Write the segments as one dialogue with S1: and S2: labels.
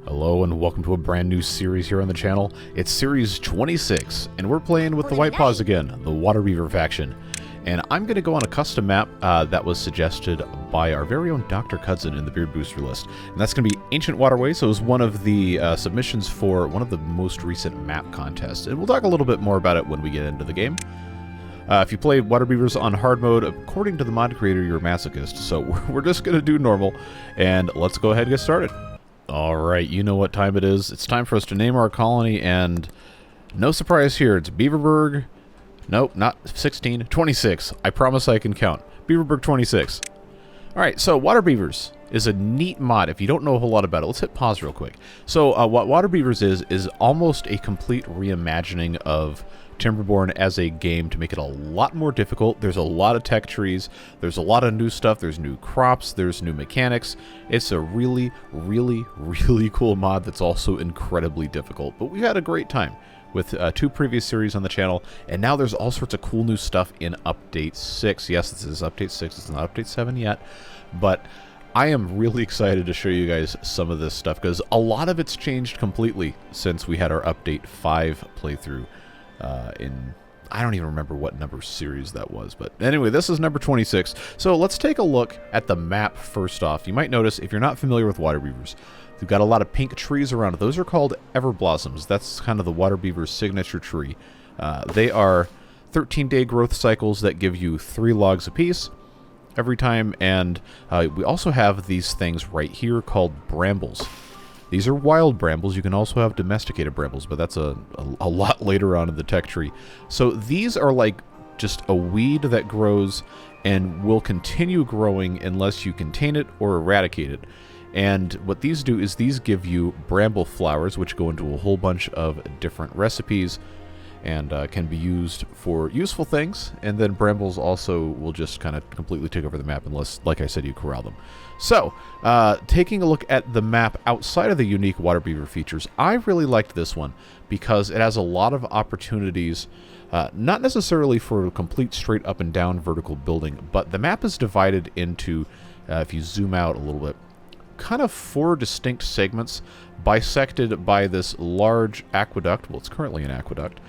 S1: Hello and welcome to a brand new series here on the channel. It's series 26 and we're playing with the Whitepaws again, the Waterbeaver faction. And I'm going to go on a custom map that was suggested by our very own Dr. Cudson in the Beard Booster list. And that's going to be Ancient Waterways, so it was one of the submissions for one of the most recent map contests. And we'll talk a little bit more about it when we get into the game. If you play Waterbeavers on hard mode, according to the mod creator, you're a masochist. So we're just going to do normal, and let's go ahead and get started. Alright, you know what time it is. It's time for us to name our colony, and no surprise here, it's Beaverburg. Nope, not 16, 26. I promise I can count. Beaverburg 26. Alright, so Waterbeavers is a neat mod. If you don't know a whole lot about it, let's hit pause real quick. So what Waterbeavers is almost a complete reimagining of Timberborn as a game to make it a lot more difficult. There's a lot of tech trees, there's a lot of new stuff, there's new crops, there's new mechanics. It's a really, really, really cool mod that's also incredibly difficult. But we've had a great time with two previous series on the channel, and now there's all sorts of cool new stuff in Update 6. Yes, this is Update 6, it's not Update 7 yet, but I am really excited to show you guys some of this stuff, because a lot of it's changed completely since we had our Update 5 playthrough. I don't even remember what number series that was, but anyway, this is number 26. So let's take a look at the map first off. You might notice, if you're not familiar with Waterbeavers, we've got a lot of pink trees around. Those are called Everblossoms. That's kind of the Waterbeaver's signature tree. They are 13-day growth cycles that give you 3 logs apiece every time, and we also have these things right here called brambles. These are wild brambles. You can also have domesticated brambles, but that's a lot later on in the tech tree. So these are like just a weed that grows and will continue growing unless you contain it or eradicate it. And what these do is these give you bramble flowers, which go into a whole bunch of different recipes and can be used for useful things. And then brambles also will just kind of completely take over the map unless, like I said, you corral them. So, taking a look at the map outside of the unique Waterbeaver features, I really liked this one because it has a lot of opportunities, not necessarily for a complete straight up and down vertical building, but the map is divided into, if you zoom out a little bit, kind of 4 distinct segments bisected by this large aqueduct. Well, it's currently an aqueduct.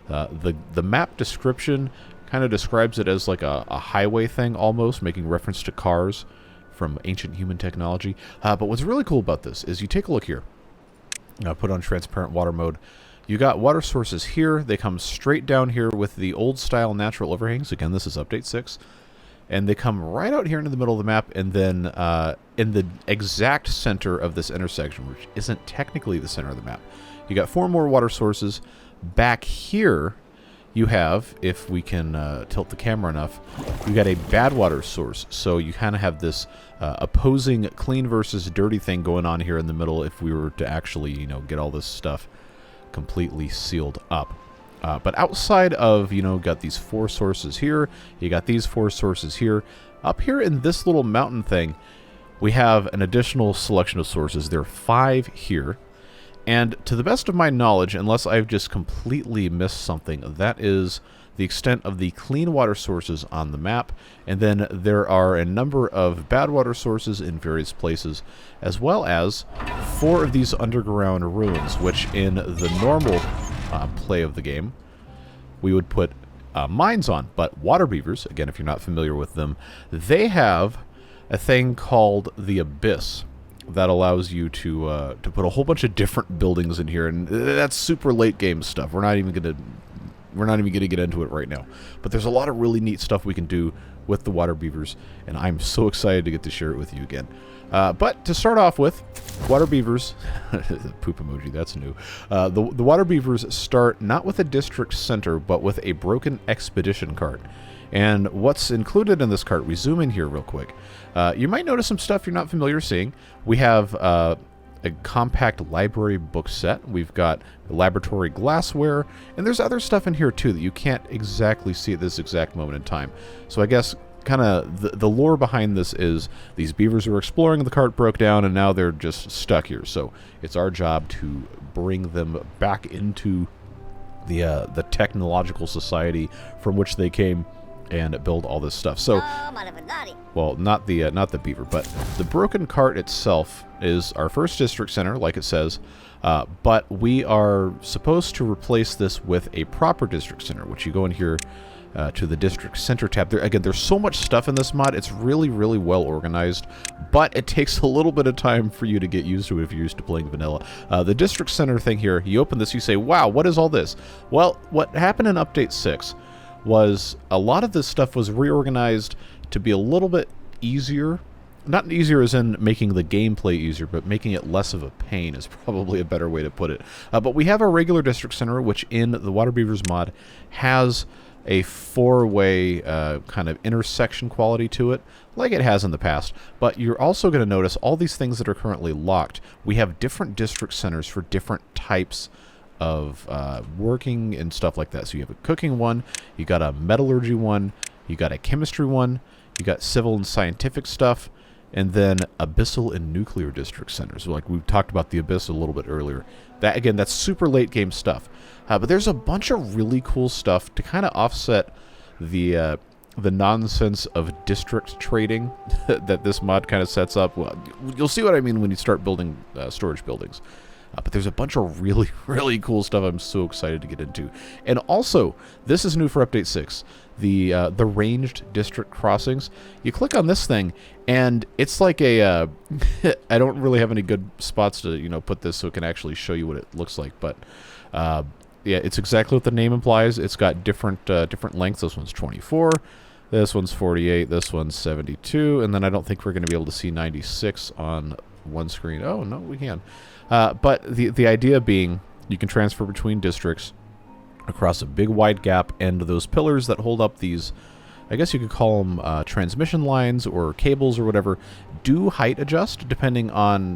S1: The map description kind of describes it as like a highway thing almost, making reference to cars from ancient human technology. But what's really cool about this is you take a look here. Put on transparent water mode. You got water sources here. They come straight down here with the old style natural overhangs. Again, this is Update 6. And they come right out here into the middle of the map, and then in the exact center of this intersection, which isn't technically the center of the map, you got 4 more water sources. Back here, you have, if we can tilt the camera enough, you got a bad water source. So you kind of have this opposing clean versus dirty thing going on here in the middle if we were to actually, you know, get all this stuff completely sealed up. But outside of, you know, got these 4 sources here, you got these 4 sources here. Up here in this little mountain thing, we have an additional selection of sources. There are 5 here. And to the best of my knowledge, unless I've just completely missed something, that is the extent of the clean water sources on the map. And then there are a number of bad water sources in various places, as well as 4 of these underground ruins, which in the normal play of the game, we would put mines on. But Waterbeavers, again, if you're not familiar with them, they have a thing called the Abyss that allows you to put a whole bunch of different buildings in here, and that's super late game stuff. We're not even gonna get into it right now. But there's a lot of really neat stuff we can do with the Waterbeavers, and I'm so excited to get to share it with you again. But to start off with, Waterbeavers, poop emoji, that's new. The Waterbeavers start not with a district center, but with a broken expedition cart. And what's included in this cart, we zoom in here real quick. You might notice some stuff you're not familiar seeing. We have a compact library book set. We've got laboratory glassware, and there's other stuff in here too that you can't exactly see at this exact moment in time. So I guess kind of the lore behind this is these beavers were exploring, the cart broke down, and now they're just stuck here. So it's our job to bring them back into the technological society from which they came, and build all this stuff. So, well, not the beaver, but the broken cart itself is our first district center, like it says. But we are supposed to replace this with a proper district center, which you go in here to the district center tab. Again, there's so much stuff in this mod. It's really, really well organized, but it takes a little bit of time for you to get used to it if you're used to playing vanilla. The district center thing here, you open this, you say, wow, what is all this? Well, what happened in Update 6 was a lot of this stuff was reorganized to be a little bit easier. Not easier as in making the gameplay easier, but making it less of a pain is probably a better way to put it. But we have our regular district center, which in the Waterbeavers mod has a four-way kind of intersection quality to it, like it has in the past. But you're also going to notice all these things that are currently locked. We have different district centers for different types of working and stuff like that. So you have a cooking one, you got a metallurgy one, you got a chemistry one, you got civil and scientific stuff, and then abyssal and nuclear district centers. Like we talked about the abyss a little bit earlier. That again, that's super late game stuff. But there's a bunch of really cool stuff to kind of offset the nonsense of district trading that this mod kind of sets up. Well, you'll see what I mean when you start building storage buildings. But there's a bunch of really, really cool stuff I'm so excited to get into. And also, this is new for Update 6. The ranged district crossings. You click on this thing, and it's like a... I don't really have any good spots to put this so it can actually show you what it looks like. But yeah, it's exactly what the name implies. It's got different lengths. This one's 24. This one's 48. This one's 72. And then I don't think we're going to be able to see 96 on one screen. Oh, no, we can. But the idea being you can transfer between districts across a big wide gap, and those pillars that hold up these, I guess you could call them transmission lines or cables or whatever, do height adjust depending on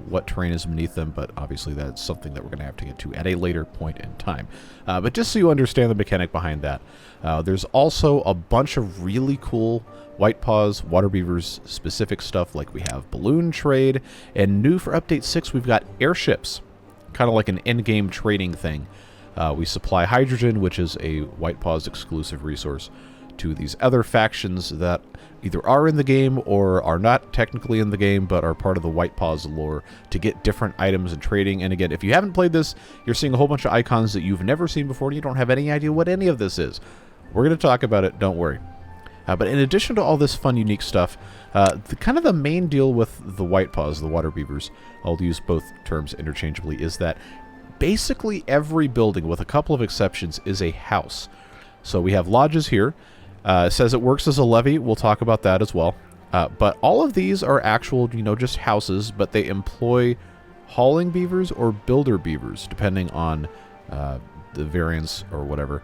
S1: what terrain is beneath them. But obviously that's something that we're going to have to get to at a later point in time. But just so you understand the mechanic behind that, there's also a bunch of really cool Whitepaws, Waterbeavers specific stuff, like we have balloon trade, and new for Update 6 we've got airships, kind of like an in-game trading thing. We supply hydrogen, which is a Whitepaws exclusive resource, to these other factions that either are in the game or are not technically in the game but are part of the Whitepaws lore, to get different items and trading. And again, if you haven't played this, you're seeing a whole bunch of icons that you've never seen before and you don't have any idea what any of this is. We're going to talk about it, don't worry. But in addition to all this fun, unique stuff, the main deal with the Whitepaws, the Waterbeavers, I'll use both terms interchangeably, is that basically every building, with a couple of exceptions, is a house. So we have lodges here. It says it works as a levee. We'll talk about that as well. But all of these are actual, just houses, but they employ hauling beavers or builder beavers, depending on the variance or whatever.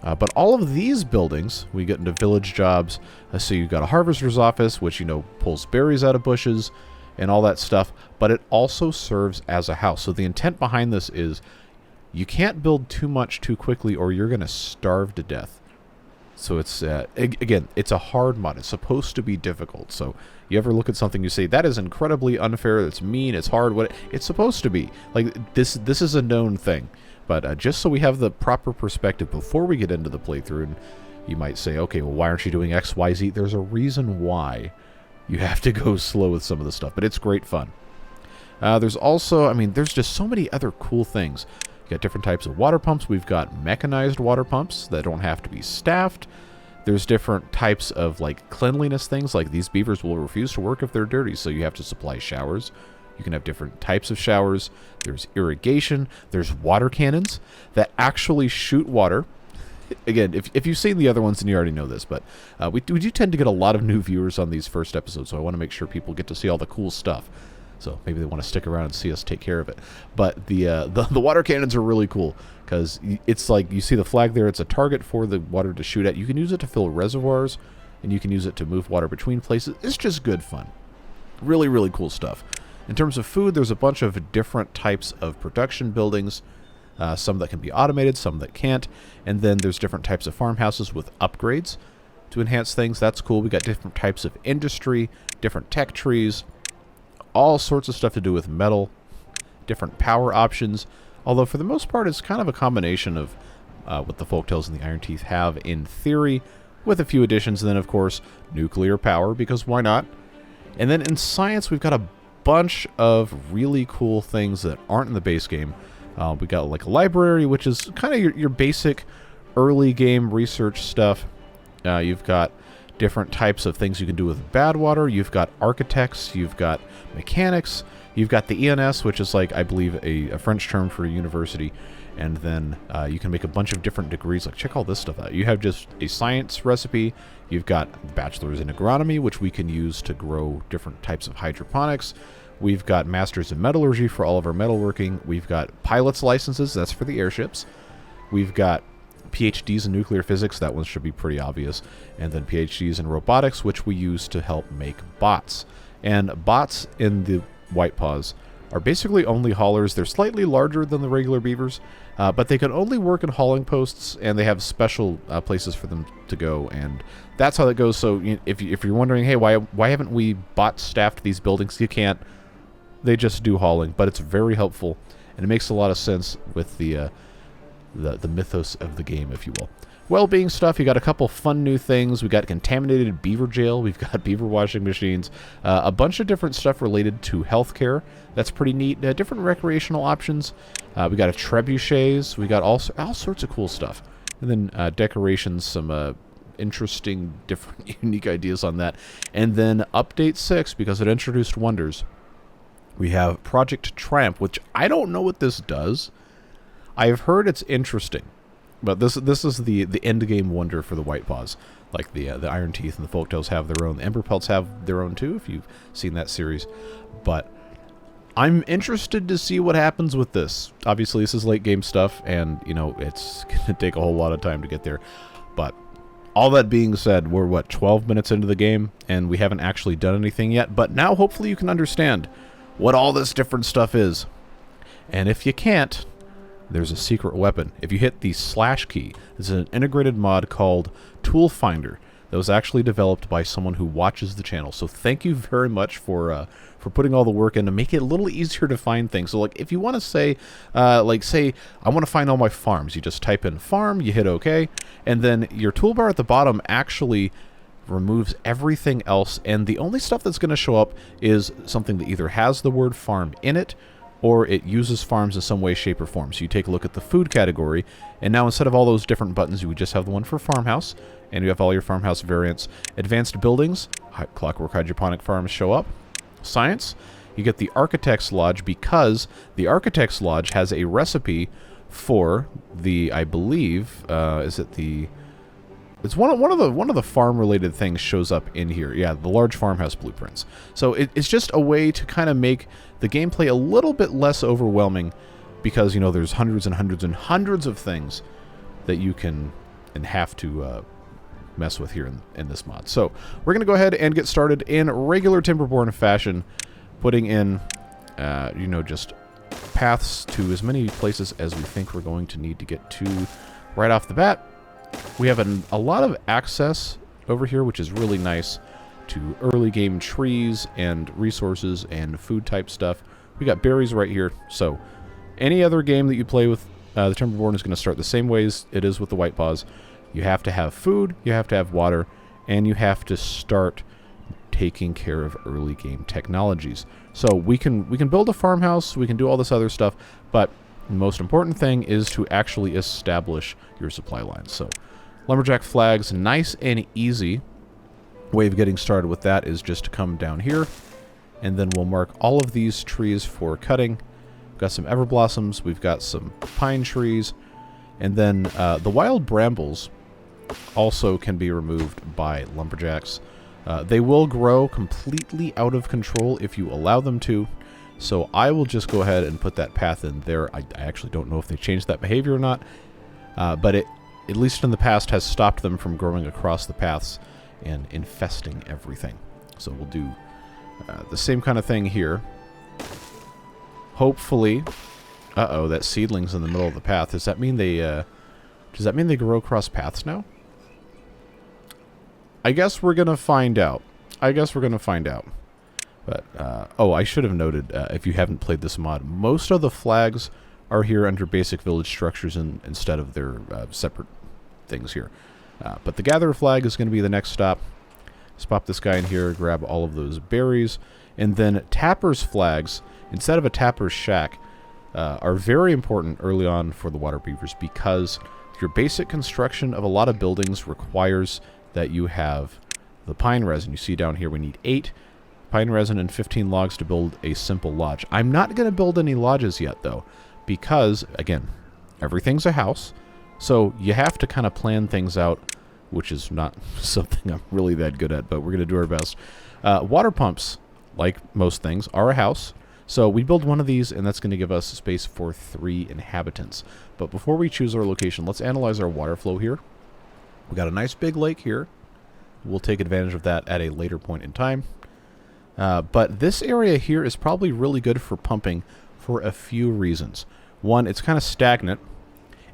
S1: But all of these buildings, we get into village jobs. So you've got a harvester's office, which, pulls berries out of bushes and all that stuff. But it also serves as a house. So the intent behind this is you can't build too much too quickly or you're going to starve to death. So it's, again, it's a hard mod. It's supposed to be difficult. So you ever look at something, you say, that is incredibly unfair, it's mean, it's hard. What it's supposed to be. Like, this is a known thing. But just so we have the proper perspective before we get into the playthrough, and you might say, okay, well, why aren't you doing X, Y, Z? There's a reason why you have to go slow with some of the stuff, but it's great fun. There's also, there's just so many other cool things. You got different types of water pumps. We've got mechanized water pumps that don't have to be staffed. There's different types of, cleanliness things, like these beavers will refuse to work if they're dirty, so you have to supply showers. You can have different types of showers. There's irrigation. There's water cannons that actually shoot water. Again, if you've seen the other ones, then you already know this, but we do tend to get a lot of new viewers on these first episodes, so I want to make sure people get to see all the cool stuff. So maybe they want to stick around and see us take care of it. But the water cannons are really cool, because it's like, you see the flag there, it's a target for the water to shoot at. You can use it to fill reservoirs, and you can use it to move water between places. It's just good fun. Really, really cool stuff. In terms of food, there's a bunch of different types of production buildings, some that can be automated, some that can't, and then there's different types of farmhouses with upgrades to enhance things. That's cool. We got different types of industry, different tech trees, all sorts of stuff to do with metal, different power options, although for the most part it's kind of a combination of what the Folktales and the Iron Teeth have in theory with a few additions. And then, of course, nuclear power, because why not? And then in science, we've got a bunch of really cool things that aren't in the base game. We got like a library, which is kind of your basic early game research stuff. You've got different types of things you can do with bad water. You've got architects. You've got mechanics. You've got the ENS, which is like, I believe, a French term for a university. And then you can make a bunch of different degrees. Like, check all this stuff out. You have just a science recipe. You've got bachelor's in agronomy, which we can use to grow different types of hydroponics. We've got masters in metallurgy for all of our metalworking. We've got pilot's licenses. That's for the airships. We've got PhDs in nuclear physics. That one should be pretty obvious. And then PhDs in robotics, which we use to help make bots. And bots in the Whitepaws are basically only haulers. They're slightly larger than the regular beavers, but they can only work in hauling posts, and they have special places for them to go, and that's how that goes. So if you're wondering, hey, why haven't we bot staffed these buildings? You can't. They just do hauling, but it's very helpful, and it makes a lot of sense with the mythos of the game, if you will. Well-being stuff, you got a couple fun new things. We got contaminated beaver jail. We've got beaver washing machines. A bunch of different stuff related to healthcare. That's pretty neat. Different recreational options. We got a trebuchets. We got all sorts of cool stuff. And then decorations, some interesting, different, unique ideas on that. And then Update 6, because it introduced wonders. We have Project Triumph, which I don't know what this does. I've heard it's interesting. But this is the end game wonder for the Whitepaws. Like the Iron Teeth and the Folktails have their own. The Ember Pelts have their own too, if you've seen that series. But I'm interested to see what happens with this. Obviously, this is late game stuff, and it's gonna take a whole lot of time to get there. But all that being said, we're 12 minutes into the game, and we haven't actually done anything yet. But now, hopefully, you can understand what all this different stuff is. And if you can't, there's a secret weapon. If you hit the / key, it's an integrated mod called Tool Finder that was actually developed by someone who watches the channel. So thank you very much for putting all the work in to make it a little easier to find things. So like if you want to say, say I want to find all my farms, you just type in farm, you hit OK, and then your toolbar at the bottom actually removes everything else, and the only stuff that's going to show up is something that either has the word farm in it, or it uses farms in some way, shape, or form. So you take a look at the food category, and now instead of all those different buttons, you would just have the one for farmhouse, and you have all your farmhouse variants. Advanced buildings, clockwork hydroponic farms show up. Science, you get the Architect's Lodge, because the Architect's Lodge has a recipe for the, I believe, it's one of the farm-related things shows up in here. Yeah, the large farmhouse blueprints. So it's just a way to kind of make the gameplay a little bit less overwhelming, because there's hundreds and hundreds and hundreds of things that you can and have to mess with here in this mod. So we're gonna go ahead and get started in regular Timberborn fashion, putting in just paths to as many places as we think we're going to need to get to right off the bat. We have a lot of access over here, which is really nice, to early game trees and resources and food type stuff. We got berries right here. So any other game that you play with the Timberborn is going to start the same ways it is with the Whitepaws. You have to have food, you have to have water, and you have to start taking care of early game technologies. So we can build a farmhouse, we can do all this other stuff, but the most important thing is to actually establish your supply lines. So lumberjack flags, nice and easy. Way of getting started with that is just to come down here, and then we'll mark all of these trees for cutting. We've got some everblossoms, we've got some pine trees, and then the wild brambles also can be removed by lumberjacks. They will grow completely out of control if you allow them to. So I will just go ahead and put that path in there. I actually don't know if they changed that behavior or not, but it, at least in the past, has stopped them from growing across the paths and infesting everything. So we'll do the same kind of thing here. Hopefully, that seedling's in the middle of the path. Does that mean they grow across paths now? I guess we're gonna find out. But, I should have noted, if you haven't played this mod, most of the flags are here under basic village structures instead of their separate things here. But the gatherer flag is going to be the next stop. Let's pop this guy in here, grab all of those berries. And then tapper's flags, instead of a tapper's shack, are very important early on for the Waterbeavers because your basic construction of a lot of buildings requires that you have the pine resin. You see down here we need 8 pine resin and 15 logs to build a simple lodge. I'm not going to build any lodges yet, though, because, again, everything's a house. So you have to kind of plan things out, which is not something I'm really that good at, but we're going to do our best. Water pumps, like most things, are a house. So we build one of these, and that's going to give us space for 3 inhabitants. But before we choose our location, let's analyze our water flow here. We got a nice big lake here. We'll take advantage of that at a later point in time. But this area here is probably really good for pumping for a few reasons. One, it's kind of stagnant,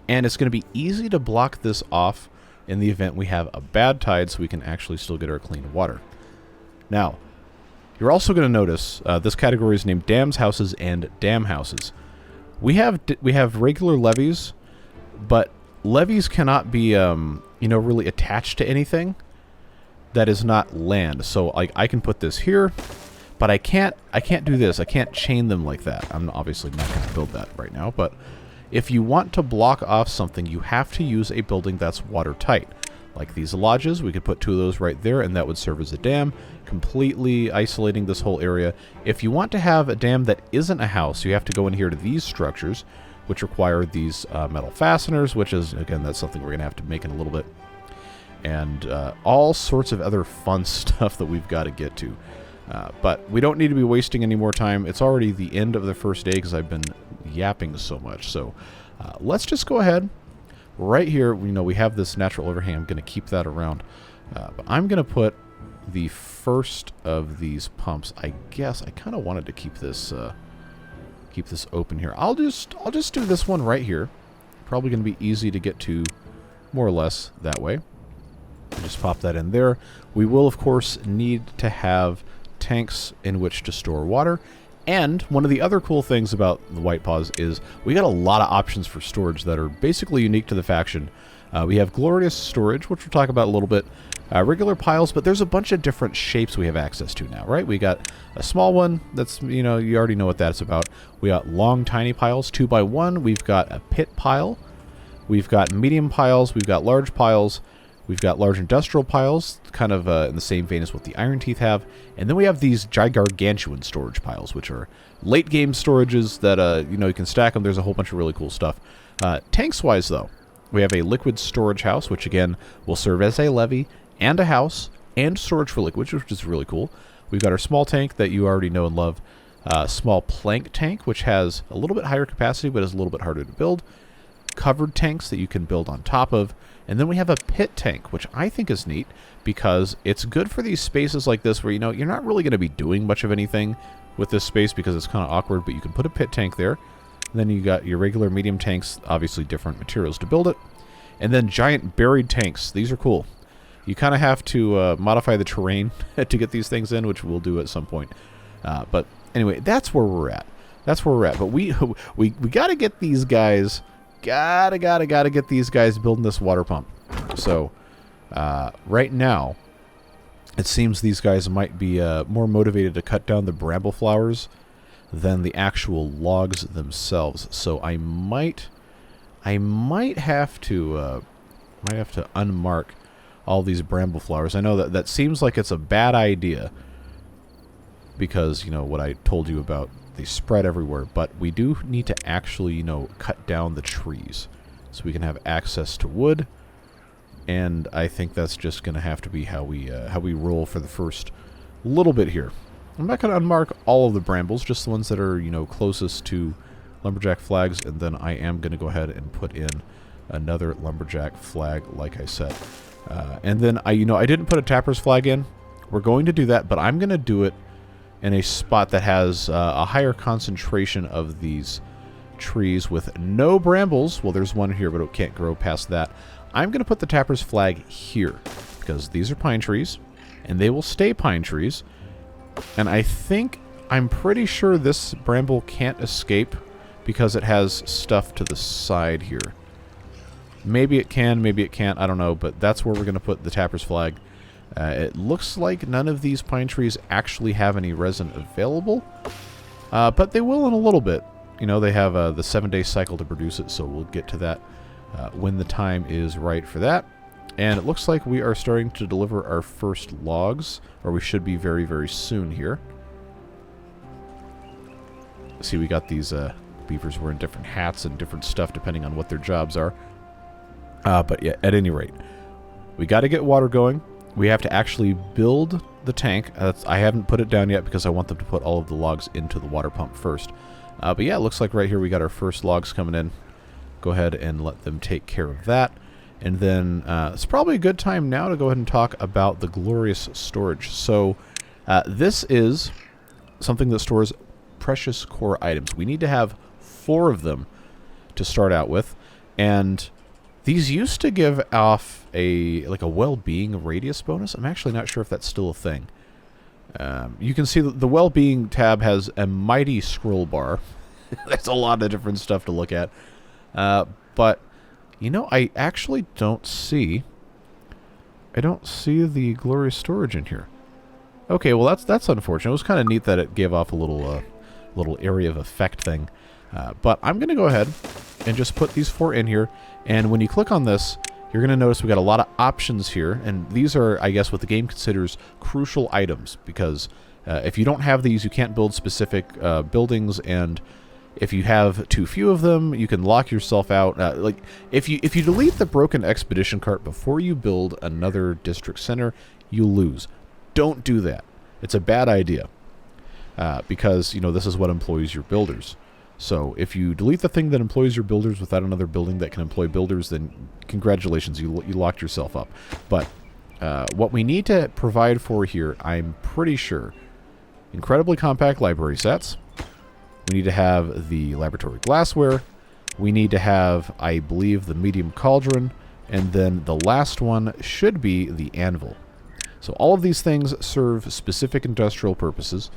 S1: and it's going to be easy to block this off in the event we have a bad tide so we can actually still get our clean water. Now, you're also going to notice this category is named dams, houses, and dam houses. We have regular levees, but levees cannot be really attached to anything that is not land. So I can put this here, but I can't do this. I can't chain them like that. I'm obviously not going to build that right now, but if you want to block off something, you have to use a building that's watertight. Like these lodges, we could put 2 of those right there, and that would serve as a dam, completely isolating this whole area. If you want to have a dam that isn't a house, you have to go in here to these structures, which require these metal fasteners, which is, again, that's something we're going to have to make in a little bit. And all sorts of other fun stuff that we've got to get to. But we don't need to be wasting any more time. It's already the end of the first day because I've been yapping so much. So let's just go ahead. Right here, we have this natural overhang. I'm going to keep that around. But I'm going to put the first of these pumps. I guess I kind of wanted to keep this open here. I'll just do this one right here. Probably going to be easy to get to, more or less that way. Just pop that in there. We will, of course, need to have tanks in which to store water. And one of the other cool things about the Whitepaws is we got a lot of options for storage that are basically unique to the faction. We have glorious storage, which we'll talk about a little bit. Regular piles, but there's a bunch of different shapes we have access to now, right? We got a small one that's, you already know what that's about. We got long, tiny piles, 2x1. We've got a pit pile. We've got medium piles. We've got large piles. We've got large industrial piles, kind of in the same vein as what the Iron Teeth have. And then we have these gigargantuan storage piles, which are late-game storages that, you can stack them. There's a whole bunch of really cool stuff. Tanks-wise, though, we have a liquid storage house, which, again, will serve as a levee and a house and storage for liquids, which is really cool. We've got our small tank that you already know and love. Small plank tank, which has a little bit higher capacity, but is a little bit harder to build. Covered tanks that you can build on top of. And then we have a pit tank, which I think is neat because it's good for these spaces like this where, you're not really going to be doing much of anything with this space because it's kind of awkward, but you can put a pit tank there. And then you got your regular medium tanks, obviously different materials to build it. And then giant buried tanks. These are cool. You kind of have to modify the terrain to get these things in, which we'll do at some point. But anyway, that's where we're at. That's where we're at. But we got to get these guys... Gotta get these guys building this water pump. So, right now, it seems these guys might be more motivated to cut down the bramble flowers than the actual logs themselves. So I might have to unmark all these bramble flowers. I know that seems like it's a bad idea because what I told you about. They spread everywhere, but we do need to actually, cut down the trees so we can have access to wood. And I think that's just going to have to be how we roll for the first little bit here. I'm not going to unmark all of the brambles, just the ones that are, closest to lumberjack flags, and then I am going to go ahead and put in another lumberjack flag, like I said. And then I didn't put a tapper's flag in. We're going to do that, but I'm going to do it in a spot that has a higher concentration of these trees with no brambles. Well, there's one here, but it can't grow past that. I'm going to put the tapper's flag here because these are pine trees, and they will stay pine trees. And I'm pretty sure this bramble can't escape because it has stuff to the side here. Maybe it can, maybe it can't, I don't know, but that's where we're going to put the tapper's flag. It looks like none of these pine trees actually have any resin available, but they will in a little bit. You know, they have the 7-day cycle to produce it, so we'll get to that when the time is right for that. And it looks like we are starting to deliver our first logs, or we should be very, very soon here. See, we got these beavers wearing different hats and different stuff depending on what their jobs are. But yeah, at any rate, we got to get water going. We have to actually build the tank. I haven't put it down yet because I want them to put all of the logs into the water pump first. But yeah, it looks like right here we got our first logs coming in. Go ahead and let them take care of that. And then it's probably a good time now to go ahead and talk about the glorious storage. So this is something that stores precious core items. We need to have 4 of them to start out with. And these used to give off a well-being radius bonus. I'm actually not sure if that's still a thing. You can see that the well-being tab has a mighty scroll bar. That's a lot of different stuff to look at. But, you know, I actually don't see... I don't see the glorious storage in here. Okay, well, that's unfortunate. It was kind of neat that it gave off a little area of effect thing. But I'm going to go ahead and just put these 4 in here. And when you click on this, you're going to notice we got a lot of options here. And these are, I guess, what the game considers crucial items. Because if you don't have these, you can't build specific buildings. And if you have too few of them, you can lock yourself out. Like if you delete the broken expedition cart before you build another district center, you lose. Don't do that. It's a bad idea. Because, you know, this is what employs your builders. So if you delete the thing that employs your builders without another building that can employ builders, then congratulations, you locked yourself up. But what we need to provide for here, I'm pretty sure, incredibly compact library sets. We need to have the laboratory glassware. We need to have, I believe, the medium cauldron. And then the last one should be the anvil. So all of these things serve specific industrial purposes.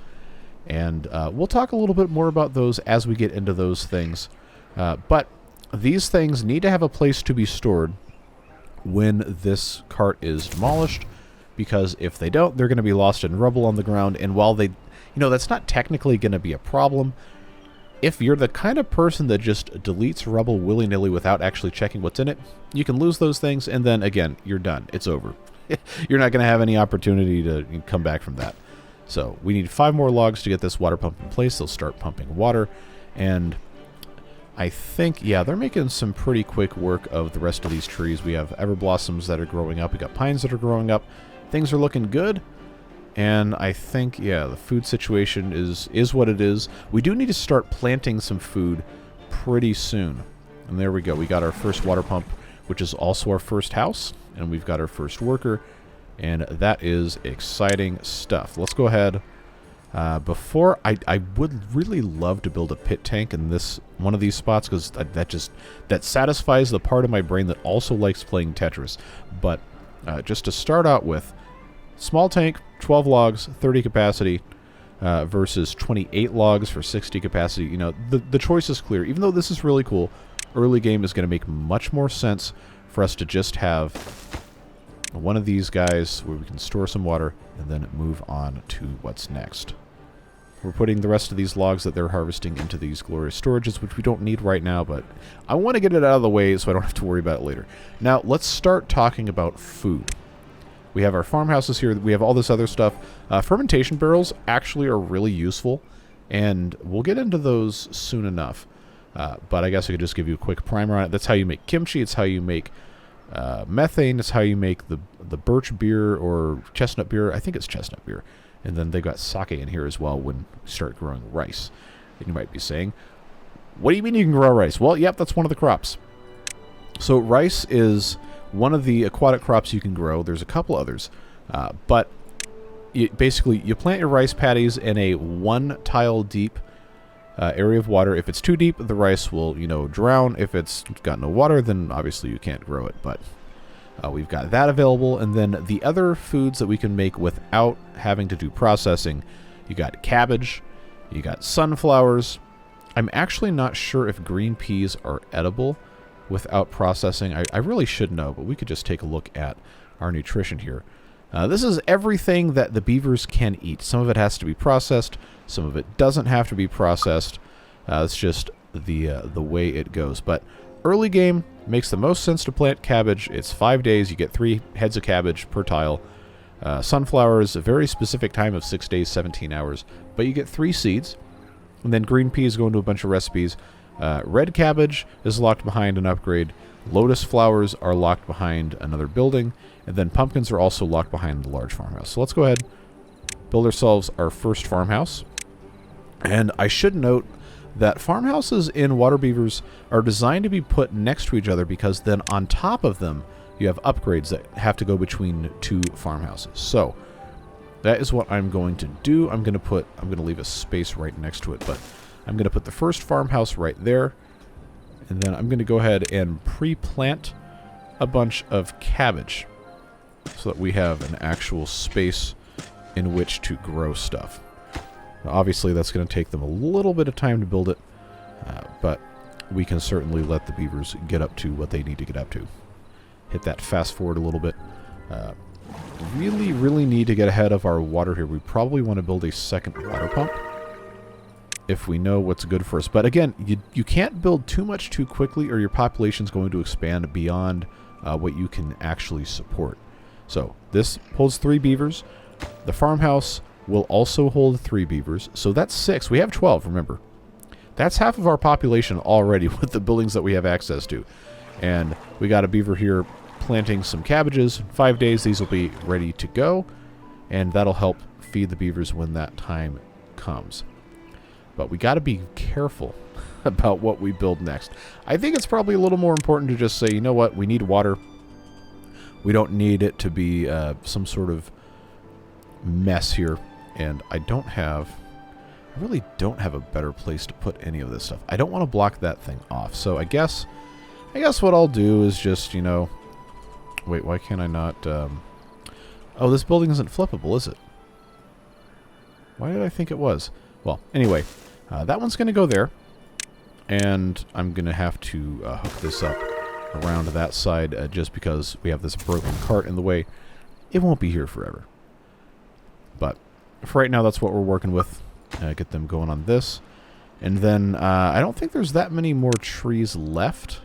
S1: And we'll talk a little bit more about those as we get into those things. But these things need to have a place to be stored when this cart is demolished. Because if they don't, they're going to be lost in rubble on the ground. And while they, you know, that's not technically going to be a problem. If you're the kind of person that just deletes rubble willy-nilly without actually checking what's in it, you can lose those things. And then, again, you're done. It's over. You're not going to have any opportunity to come back from that. So we need 5 more logs to get this water pump in place. They'll start pumping water. And I think, yeah, they're making some pretty quick work of the rest of these trees. We have everblossoms that are growing up. We got pines that are growing up. Things are looking good. And I think, yeah, the food situation is what it is. We do need to start planting some food pretty soon. And there we go. We got our first water pump, which is also our first house. And we've got our first worker. And that is exciting stuff. Let's go ahead. Before, I would really love to build a pit tank in this one of these spots, because that satisfies the part of my brain that also likes playing Tetris. But just to start out with, small tank, 12 logs, 30 capacity, versus 28 logs for 60 capacity. You know, the choice is clear. Even though this is really cool, early game is going to make much more sense for us to just have one of these guys where we can store some water and then move on to what's next. We're putting the rest of these logs that they're harvesting into these glorious storages, which we don't need right now, but I want to get it out of the way so I don't have to worry about it later. Now, let's start talking about food. We have our farmhouses here. We have all this other stuff. Fermentation barrels actually are really useful, and we'll get into those soon enough. But I guess I could just give you a quick primer on it. That's how you make kimchi. It's how you make methane. It's how you make the birch beer or chestnut beer. I think it's chestnut beer. And then they got sake in here as well when we start growing rice. And you might be saying, what do you mean you can grow rice? Well, yep, that's one of the crops. So rice is one of the aquatic crops you can grow. There's a couple others. But basically, you plant your rice paddies in a 1-tile deep area of water. If it's too deep, the rice will, you know, drown. If it's got no water, then obviously you can't grow it. But we've got that available. And then the other foods that we can make without having to do processing, you got cabbage, you got sunflowers. I'm actually not sure if green peas are edible. without processing. I really should know, but we could just take a look at our nutrition here. This is everything that the beavers can eat. Some of it has to be processed. Some of it doesn't have to be processed. It's just the way it goes. But early game makes the most sense to plant cabbage. It's 5 days. You get 3 heads of cabbage per tile. Sunflowers, a very specific time of 6 days, 17 hours. But you get 3 seeds. And then green peas go into a bunch of recipes. Red cabbage is locked behind an upgrade. Lotus flowers are locked behind another building. And then pumpkins are also locked behind the large farmhouse. So let's go ahead, build ourselves our first farmhouse. And I should note that farmhouses in Waterbeavers are designed to be put next to each other because then on top of them, you have upgrades that have to go between 2 farmhouses. So that is what I'm going to do. I'm going to leave a space right next to it, but I'm going to put the first farmhouse right there. And then I'm going to go ahead and pre-plant a bunch of cabbage so that we have an actual space in which to grow stuff. Now, obviously, that's going to take them a little bit of time to build it, but we can certainly let the beavers get up to what they need to get up to. Hit that fast forward a little bit. Really need to get ahead of our water here. We probably want to build a second water pump if we know what's good for us. But again, you can't build too much too quickly or your population's going to expand beyond what you can actually support. So this holds 3 beavers. The farmhouse will also hold 3 beavers. So that's 6. We have 12, remember. That's half of our population already with the buildings that we have access to. And we got a beaver here planting some cabbages. 5 days, these will be ready to go. And that'll help feed the beavers when that time comes. But we got to be careful about what we build next. I think it's probably a little more important to just say, you know what, we need water. We don't need it to be some sort of mess here. And I really don't have a better place to put any of this stuff. I don't want to block that thing off. So I guess what I'll do is just, you know, wait, why can't I not, oh, this building isn't flippable, is it? Why did I think it was? Well, anyway, that one's going to go there. And I'm going to have to hook this up around that side just because we have this broken cart in the way. It won't be here forever. But for right now, that's what we're working with. Get them going on this. And then I don't think there's that many more trees left.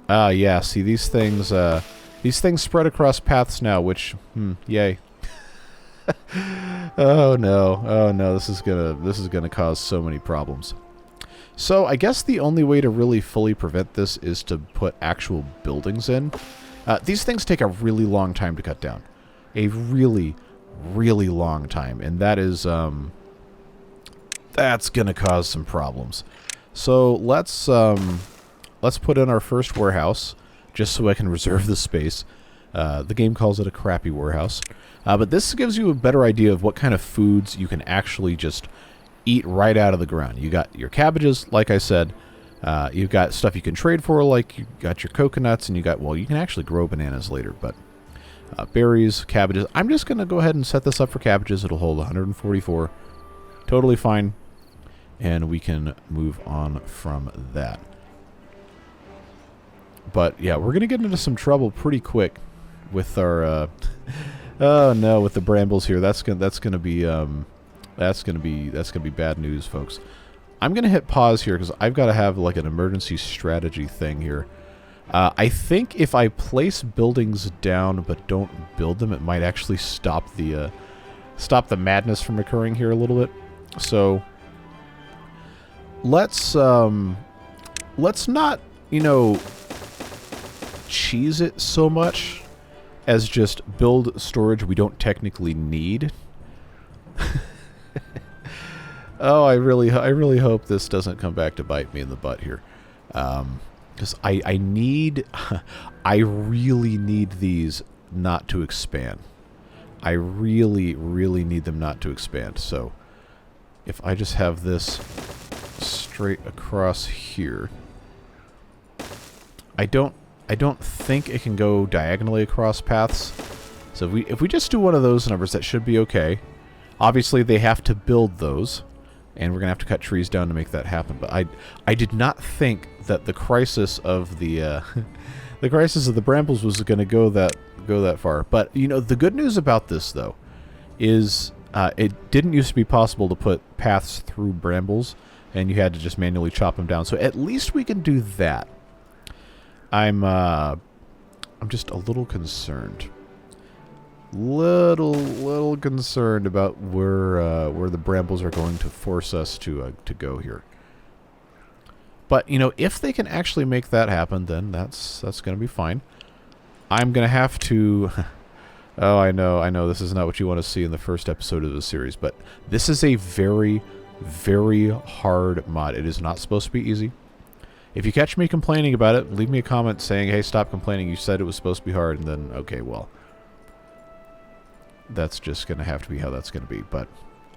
S1: Yeah, see, these things spread across paths now, which, yay. Oh no, this is gonna cause so many problems. So I guess the only way to really fully prevent this is to put actual buildings in. These things take a really long time to cut down. A really long time. And that is, that's going to cause some problems. So let's put in our first warehouse, just so I can reserve the space. The game calls it a crappy warehouse. But this gives you a better idea of what kind of foods you can actually just eat right out of the ground. You got your cabbages, like I said. You've got stuff you can trade for, like you got your coconuts, and you got, well, you can actually grow bananas later, but berries, cabbages. I'm just going to go ahead and set this up for cabbages. It'll hold 144. Totally fine. And we can move on from that. But yeah, we're going to get into some trouble pretty quick with our oh no, with the brambles here. That's going to be bad news, folks. I'm going to hit pause here because I've got to have like an emergency strategy thing here. I think if I place buildings down but don't build them, it might actually stop the madness from occurring here a little bit. So let's not, you know, cheese it so much as just build storage we don't technically need. Oh, I really hope this doesn't come back to bite me in the butt here. Because I really need these not to expand. I really need them not to expand. So if I just have this straight across here, I don't think it can go diagonally across paths. So if we just do one of those numbers, that should be okay. Obviously, they have to build those. And we're going to have to cut trees down to make that happen. But I did not think that the crisis of the the crisis of the brambles was going to go that far. But you know, the good news about this though is it didn't used to be possible to put paths through brambles, and you had to just manually chop them down. So at least we can do that. I'm just a little concerned. Little concerned about where the brambles are going to force us to go here. But you know, if they can actually make that happen, then that's going to be fine. I'm going to have to. Oh, I know. This is not what you want to see in the first episode of the series, but this is a very, very hard mod. It is not supposed to be easy. If you catch me complaining about it, leave me a comment saying, "Hey, stop complaining. You said it was supposed to be hard," and then okay, well. That's just going to have to be how that's going to be. But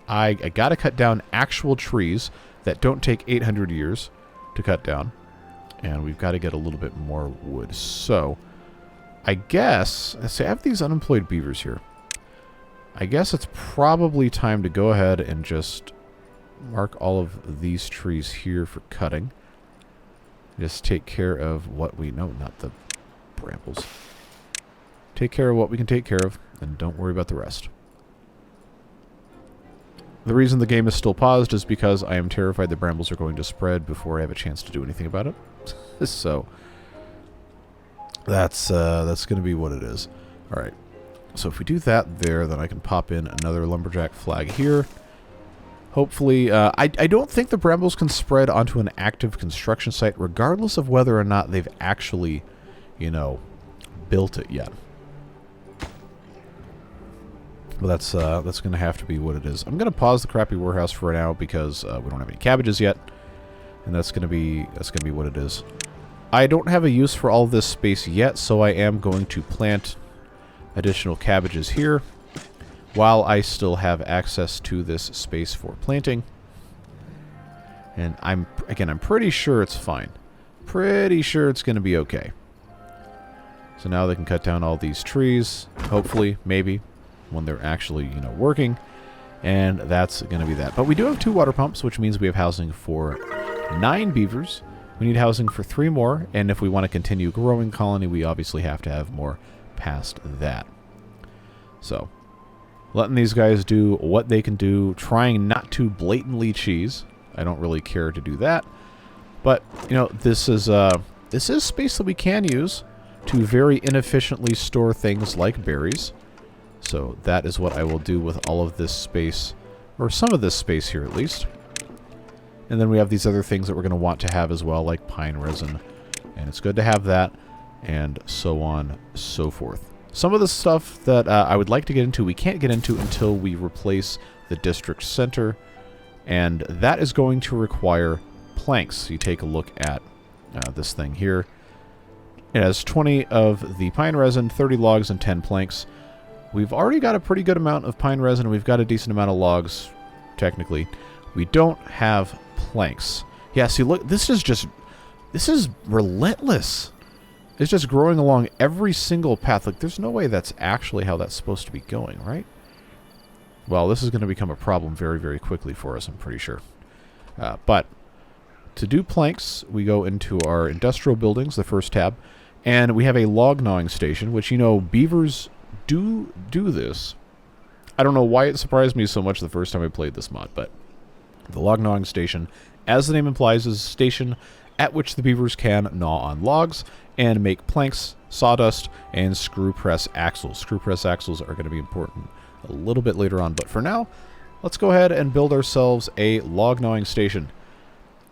S1: I got to cut down actual trees that don't take 800 years to cut down. And we've got to get a little bit more wood. So, I guess, let's say I have these unemployed beavers here. I guess it's probably time to go ahead and just mark all of these trees here for cutting. Just take care of what we know, not the brambles. Take care of what we can take care of, and don't worry about the rest. The reason the game is still paused is because I am terrified the brambles are going to spread before I have a chance to do anything about it. So, that's going to be what it is. Alright, so if we do that there, then I can pop in another lumberjack flag here. Hopefully, I don't think the brambles can spread onto an active construction site, regardless of whether or not they've actually, you know, built it yet. But that's going to have to be what it is. I'm going to pause the crappy warehouse for now because we don't have any cabbages yet, and that's going to be what it is. I don't have a use for all this space yet, so I am going to plant additional cabbages here while I still have access to this space for planting. And I'm pretty sure it's fine. Pretty sure it's going to be okay. So now they can cut down all these trees, hopefully, maybe, when they're actually, you know, working. And that's going to be that. But we do have 2 water pumps, which means we have housing for 9 beavers. We need housing for 3 more, and if we want to continue growing colony, we obviously have to have more past that. So, letting these guys do what they can do, trying not to blatantly cheese. I don't really care to do that. But, you know, this is space that we can use to very inefficiently store things like berries. So that is what I will do with all of this space, or some of this space here at least. And then we have these other things that we're going to want to have as well, like pine resin. And it's good to have that, and so on, so forth. Some of the stuff that I would like to get into, we can't get into until we replace the district center. And that is going to require planks. So you take a look at this thing here. It has 20 of the pine resin, 30 logs, and 10 planks. We've already got a pretty good amount of pine resin. We've got a decent amount of logs, technically. We don't have planks. Yeah, see, look, this is relentless. It's just growing along every single path. Like, there's no way that's actually how that's supposed to be going, right? Well, this is going to become a problem very, very quickly for us, I'm pretty sure. But to do planks, we go into our industrial buildings, the first tab, and we have a log gnawing station, which, you know, beavers do this. I don't know why it surprised me so much the first time I played this mod, but the log gnawing station, as the name implies, is a station at which the beavers can gnaw on logs and make planks, sawdust, and screw press axles. Screw press axles are going to be important a little bit later on, but for now, let's go ahead and build ourselves a log gnawing station.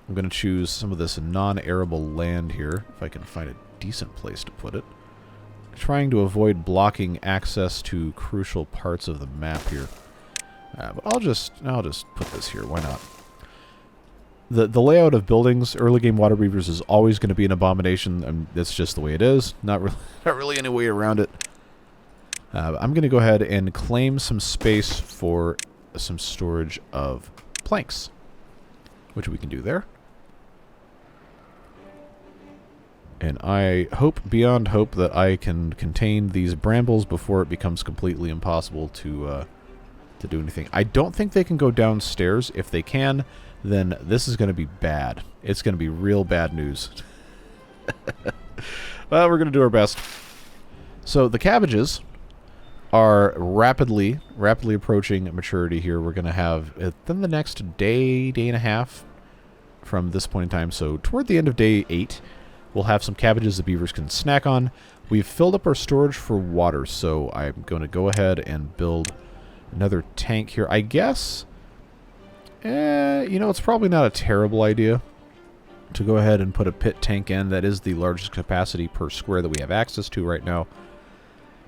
S1: I'm going to choose some of this non-arable land here, if I can find a decent place to put it. Trying to avoid blocking access to crucial parts of the map here. But I'll just put this here. Why not? The layout of buildings, early game Waterbeavers, is always going to be an abomination. That's just the way it is. Not really any way around it. I'm going to go ahead and claim some space for some storage of planks, which we can do there. And I hope beyond hope that I can contain these brambles before it becomes completely impossible to to do anything. I don't think they can go downstairs. If they can, then this is going to be bad. It's going to be real bad news. Well, we're going to do our best. So the cabbages are rapidly approaching maturity here. We're going to have within the next day and a half from this point in time. So toward the end of day 8, we'll have some cabbages the beavers can snack on. We've filled up our storage for water, so I'm going to go ahead and build another tank here. I guess, you know, it's probably not a terrible idea to go ahead and put a pit tank in. That is the largest capacity per square that we have access to right now.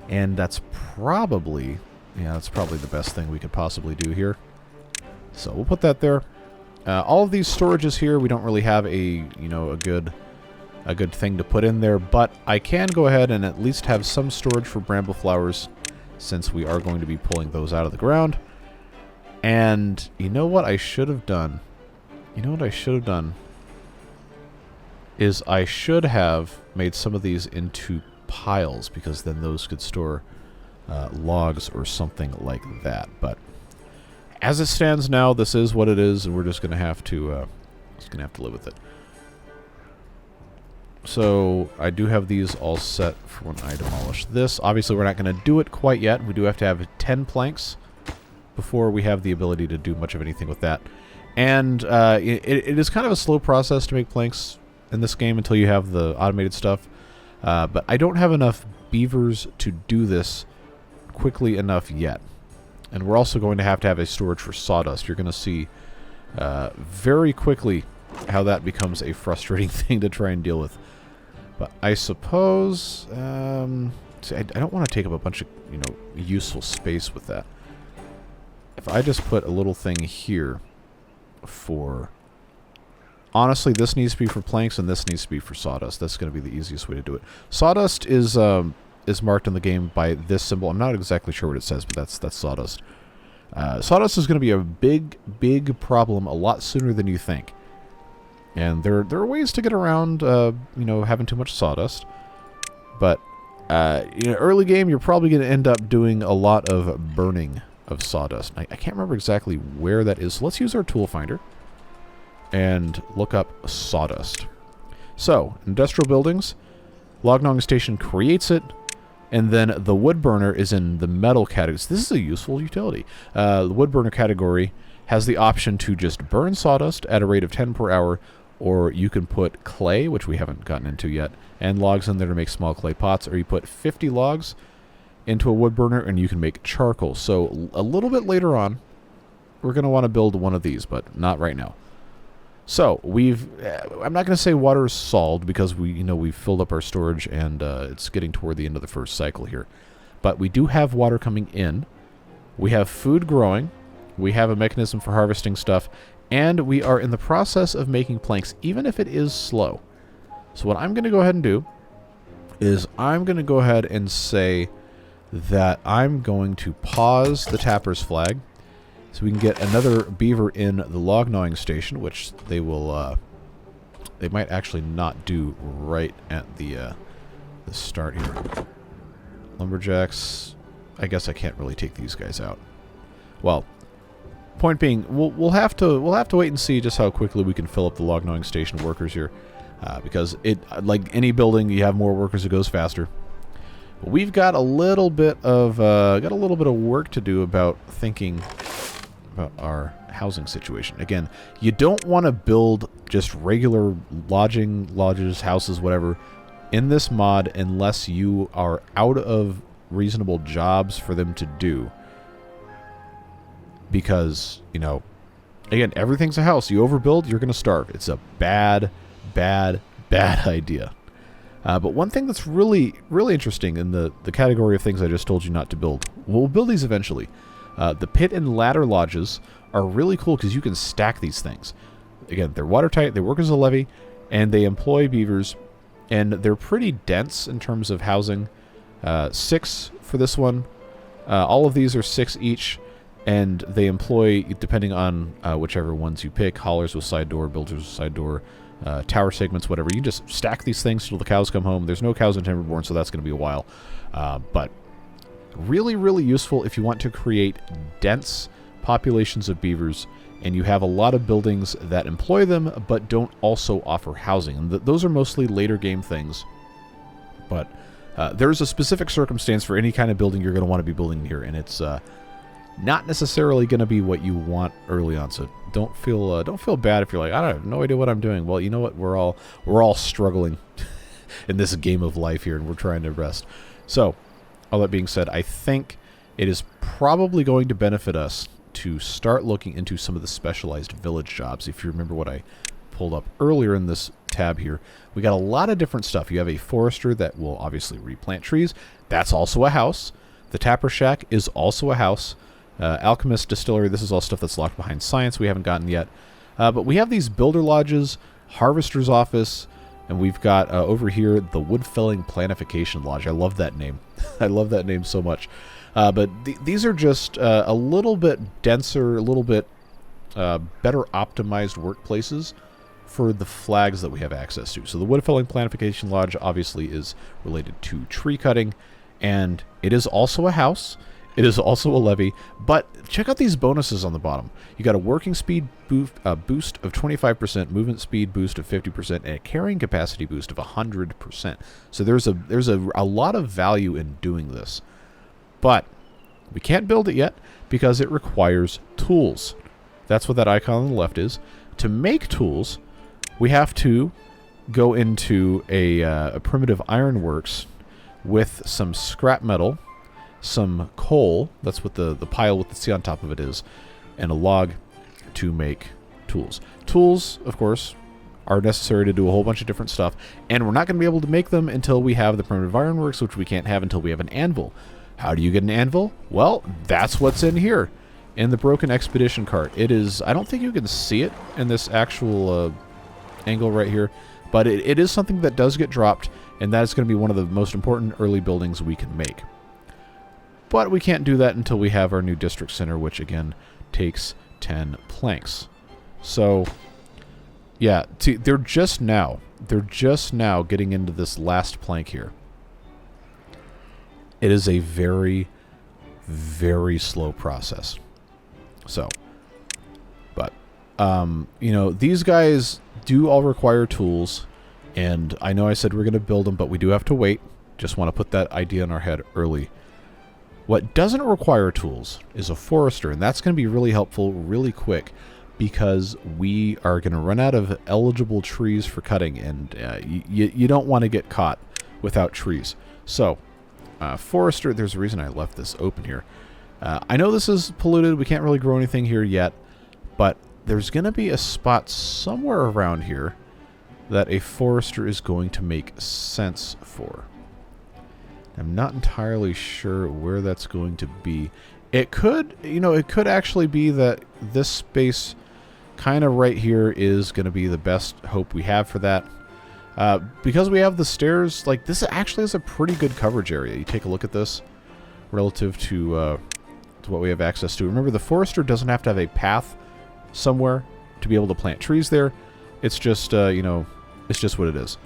S1: And that's probably, yeah, that's probably the best thing we could possibly do here. So we'll put that there. All of these storages here, we don't really have a, you know, a good thing to put in there, but I can go ahead and at least have some storage for bramble flowers, since we are going to be pulling those out of the ground. And you know what I should have done? You know what I should have done? Is I should have made some of these into piles, because then those could store logs or something like that. But as it stands now, this is what it is, and we're just going to have to live with it. So I do have these all set for when I demolish this. Obviously, we're not going to do it quite yet. We do have to have 10 planks before we have the ability to do much of anything with that. And it is kind of a slow process to make planks in this game until you have the automated stuff. But I don't have enough beavers to do this quickly enough yet. And we're also going to have a storage for sawdust. You're going to see very quickly how that becomes a frustrating thing to try and deal with. But I suppose, see, I don't want to take up a bunch of, you know, useful space with that. If I just put a little thing here for, honestly, this needs to be for planks and this needs to be for sawdust. That's going to be the easiest way to do it. Sawdust is marked in the game by this symbol. I'm not exactly sure what it says, but that's sawdust. Sawdust is going to be a big problem a lot sooner than you think. And there are ways to get around, you know, having too much sawdust. But, you know, early game, you're probably going to end up doing a lot of burning of sawdust. I can't remember exactly where that is. So let's use our tool finder and look up sawdust. So, industrial buildings, log gnawing station creates it, and then the wood burner is in the metal category. So this is a useful utility. The wood burner category has the option to just burn sawdust at a rate of 10 per hour, or you can put clay, which we haven't gotten into yet, and logs in there to make small clay pots, or you put 50 logs into a wood burner and you can make charcoal. So a little bit later on, we're going to want to build one of these, but not right now. So I'm not going to say water is solved, because we've filled up our storage and it's getting toward the end of the first cycle here. But we do have water coming in. We have food growing. We have a mechanism for harvesting stuff, and we are in the process of making planks, even if it is slow. So what I'm going to go ahead and do is I'm going to go ahead and say that I'm going to pause the tapper's flag so we can get another beaver in the log gnawing station, which they will, they might actually not do right at the start here. Lumberjacks, I guess I can't really take these guys out. Well, point being, we'll have to wait and see just how quickly we can fill up the log gnawing station workers here, because like any building, you have more workers, it goes faster. But we've got a little bit of work to do about thinking about our housing situation. Again, you don't want to build just regular lodges, houses, whatever, in this mod unless you are out of reasonable jobs for them to do. Because, you know, again, everything's a house. You overbuild, you're going to starve. It's a bad idea. But one thing that's really interesting in the category of things I just told you not to build, we'll build these eventually. The pit and ladder lodges are really cool because you can stack these things. Again, they're watertight, they work as a levee, and they employ beavers, and they're pretty dense in terms of housing. 6 for this one. All of these are 6 each, and they employ, depending on whichever ones you pick, haulers with side door, builders with side door, tower segments, whatever. You just stack these things till the cows come home. There's no cows in Timberborn, so that's going to be a while. But Really, really useful if you want to create dense populations of beavers and you have a lot of buildings that employ them but don't also offer housing. And those are mostly later game things. But there's a specific circumstance for any kind of building you're going to want to be building here, and it's not necessarily going to be what you want early on. So don't feel bad if you're like, I have no idea what I'm doing. Well, you know what? We're all struggling in this game of life here, and we're trying to rest. So, all that being said, I think it is probably going to benefit us to start looking into some of the specialized village jobs. If you remember what I pulled up earlier in this tab here, we got a lot of different stuff. You have a forester that will obviously replant trees. That's also a house. The tapper shack is also a house. Alchemist distillery, this is all stuff that's locked behind science we haven't gotten yet. But we have these builder lodges, harvester's office, and we've got over here the wood felling planification lodge. I love that name. I love that name so much. But these are just a little bit denser, a little bit better optimized workplaces for the flags that we have access to. So the wood felling planification lodge obviously is related to tree cutting, and it is also a house. It is also a levy, but check out these bonuses on the bottom. You got a working speed boost of 25%, movement speed boost of 50%, and a carrying capacity boost of 100%. So there's a lot of value in doing this. But we can't build it yet because it requires tools. That's what that icon on the left is. To make tools, we have to go into a primitive ironworks with some scrap metal, some coal, that's what the pile with the C on top of it is, and a log to make tools. Tools, of course, are necessary to do a whole bunch of different stuff, and we're not going to be able to make them until we have the primitive ironworks, which we can't have until we have an anvil. How do you get an anvil? Well, that's what's in here, in the broken expedition cart. It is, I don't think you can see it in this actual angle right here, but it is something that does get dropped, and that is going to be one of the most important early buildings we can make. But we can't do that until we have our new district center, which again takes 10 planks. So, yeah, they're just now getting into this last plank here. It is a very, very slow process. So, but, you know, these guys do all require tools, and I know I said we're going to build them, but we do have to wait. Just want to put that idea in our head early. What doesn't require tools is a forester, and that's going to be really helpful really quick because we are going to run out of eligible trees for cutting, and you don't want to get caught without trees. So, forester, there's a reason I left this open here. I know this is polluted. We can't really grow anything here yet, but there's going to be a spot somewhere around here that a forester is going to make sense for. I'm not entirely sure where that's going to be. It could, you know, it could actually be that this space kind of right here is going to be the best hope we have for that. Because we have the stairs, like, this actually is a pretty good coverage area. You take a look at this relative to what we have access to. Remember, the forester doesn't have to have a path somewhere to be able to plant trees there. It's just, you know, it's just what it is.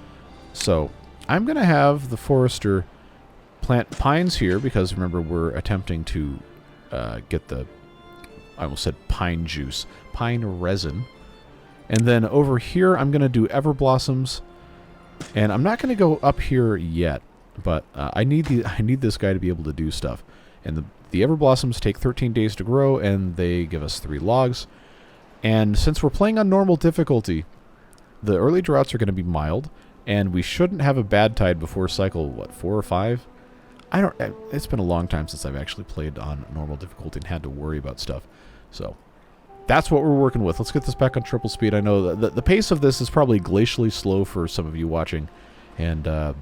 S1: So, I'm going to have the forester plant pines here because, remember, we're attempting to get the, I almost said pine juice, pine resin. And then over here, I'm going to do ever blossoms. And I'm not going to go up here yet, but I need this guy to be able to do stuff. And the ever blossoms take 13 days to grow, and they give us 3 logs. And since we're playing on normal difficulty, the early droughts are going to be mild, and we shouldn't have a bad tide before cycle, what, 4 or 5? It's been a long time since I've actually played on normal difficulty and had to worry about stuff. So, that's what we're working with. Let's get this back on triple speed. I know the pace of this is probably glacially slow for some of you watching. And, I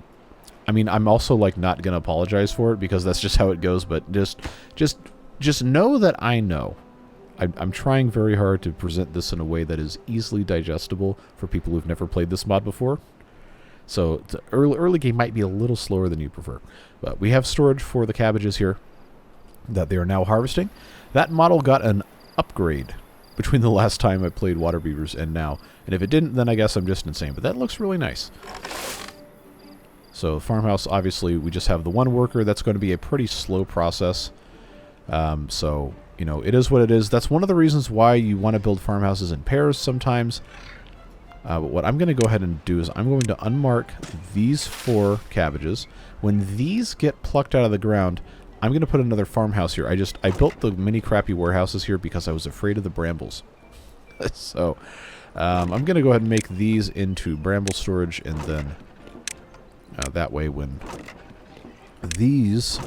S1: mean, I'm also, like, not going to apologize for it because that's just how it goes. But just know that I know. I'm trying very hard to present this in a way that is easily digestible for people who've never played this mod before. So the early game might be a little slower than you prefer. But we have storage for the cabbages here that they are now harvesting. That model got an upgrade between the last time I played Waterbeavers and now. And if it didn't, then I guess I'm just insane. But that looks really nice. So farmhouse, obviously, we just have the one worker. That's going to be a pretty slow process. So, you know, it is what it is. That's one of the reasons why you want to build farmhouses in pairs sometimes. But what I'm going to go ahead and do is I'm going to unmark these 4 cabbages. When these get plucked out of the ground, I'm going to put another farmhouse here. I built the mini crappy warehouses here because I was afraid of the brambles. So, I'm going to go ahead and make these into bramble storage, and then that way when these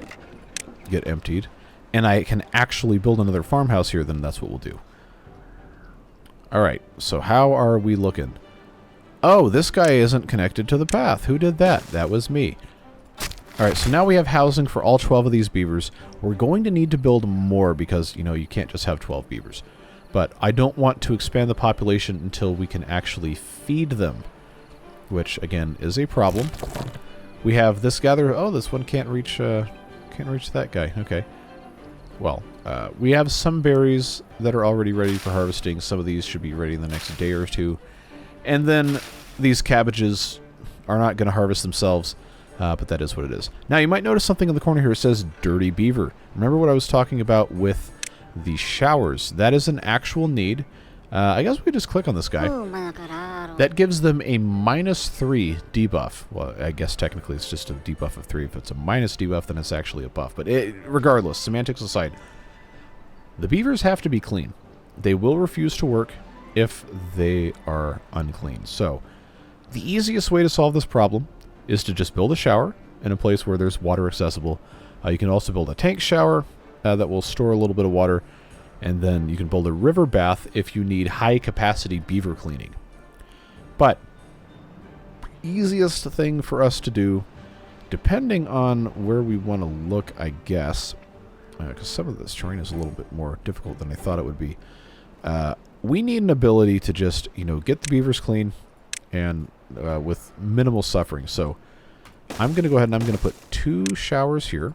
S1: get emptied, and I can actually build another farmhouse here, then that's what we'll do. Alright, so how are we looking? Oh, this guy isn't connected to the path. Who did that? That was me. Alright, so now we have housing for all 12 of these beavers. We're going to need to build more because, you know, you can't just have 12 beavers. But I don't want to expand the population until we can actually feed them, which, again, is a problem. We have this gatherer. Oh, this one can't reach that guy. Okay. Well, we have some berries that are already ready for harvesting. Some of these should be ready in the next day or 2. And then these cabbages are not going to harvest themselves, but that is what it is. Now, you might notice something in the corner here. It says Dirty Beaver. Remember what I was talking about with the showers? That is an actual need. I guess we could just click on this guy. That gives them a -3 debuff. Well, I guess technically it's just a debuff of 3. If it's a minus debuff, then it's actually a buff. But regardless, semantics aside, the beavers have to be clean. They will refuse to work if they are unclean. So, the easiest way to solve this problem is to just build a shower in a place where there's water accessible. You can also build a tank shower that will store a little bit of water. And then you can build a river bath if you need high-capacity beaver cleaning. But, easiest thing for us to do, depending on where we want to look, I guess, because some of this terrain is a little bit more difficult than I thought it would be, we need an ability to just, you know, get the beavers clean and with minimal suffering. So, I'm going to go ahead and I'm going to put 2 showers here.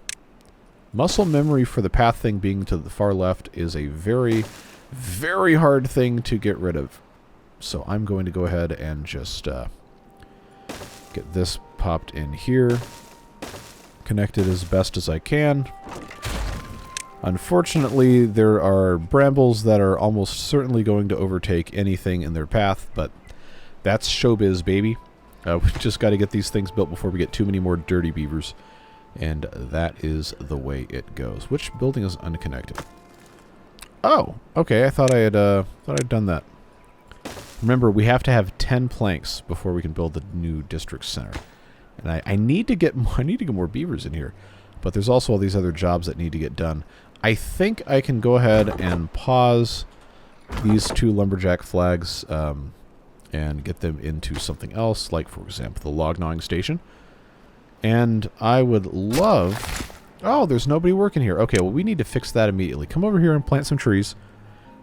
S1: Muscle memory for the path thing being to the far left is a very, very hard thing to get rid of. So I'm going to go ahead and just get this popped in here. Connected as best as I can. Unfortunately, there are brambles that are almost certainly going to overtake anything in their path, but that's showbiz, baby. We just got to get these things built before we get too many more dirty beavers. And that is the way it goes. Which building is unconnected? Oh, okay. I thought I had done that. Remember, we have to have 10 planks before we can build the new district center. And I need to get more beavers in here. But there's also all these other jobs that need to get done. I think I can go ahead and pause these 2 lumberjack flags and get them into something else, like, for example, the log gnawing station. And I would love... Oh, there's nobody working here. Okay, well, we need to fix that immediately. Come over here and plant some trees.